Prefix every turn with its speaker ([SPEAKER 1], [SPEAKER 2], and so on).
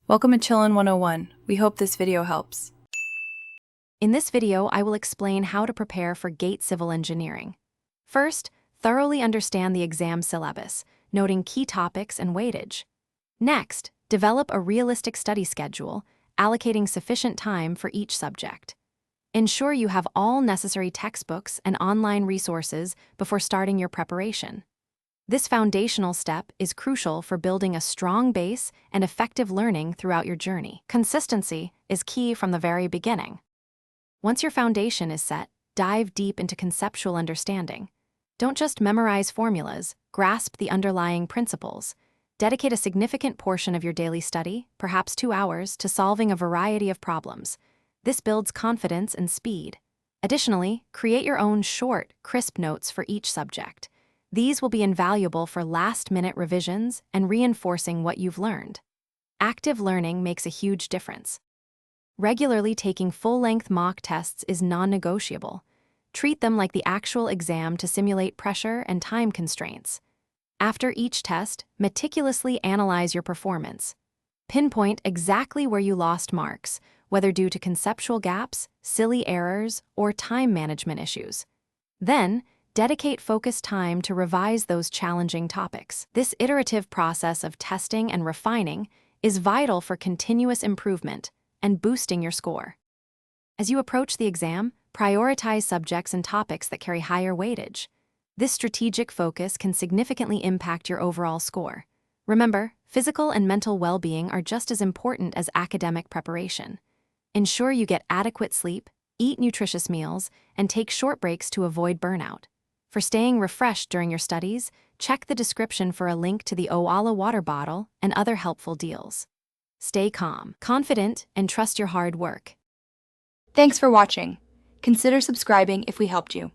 [SPEAKER 1] Welcome to Chillin' 101. We hope this video helps.
[SPEAKER 2] In this video, I will explain how to prepare for GATE Civil Engineering. First, thoroughly understand the exam syllabus, noting key topics and weightage. Next, develop a realistic study schedule, allocating sufficient time for each subject. Ensure you have all necessary textbooks and online resources before starting your preparation. This foundational step is crucial for building a strong base and effective learning throughout your journey. Consistency is key from the very beginning. Once your foundation is set, dive deep into conceptual understanding. Don't just memorize formulas, grasp the underlying principles. Dedicate a significant portion of your daily study, perhaps 2 hours, to solving a variety of problems. This builds confidence and speed. Additionally, create your own short, crisp notes for each subject. These will be invaluable for last-minute revisions and reinforcing what you've learned. Active learning makes a huge difference. Regularly taking full-length mock tests is non-negotiable. Treat them like the actual exam to simulate pressure and time constraints. After each test, meticulously analyze your performance. Pinpoint exactly where you lost marks, whether due to conceptual gaps, silly errors, or time management issues. Then, dedicate focused time to revise those challenging topics. This iterative process of testing and refining is vital for continuous improvement and boosting your score. As you approach the exam, prioritize subjects and topics that carry higher weightage. This strategic focus can significantly impact your overall score. Remember, physical and mental well-being are just as important as academic preparation. Ensure you get adequate sleep, eat nutritious meals, and take short breaks to avoid burnout. For staying refreshed during your studies, check the description for a link to the Owala water bottle and other helpful deals. Stay calm, confident, and trust your hard work.
[SPEAKER 3] Thanks for watching. Consider subscribing if we helped you.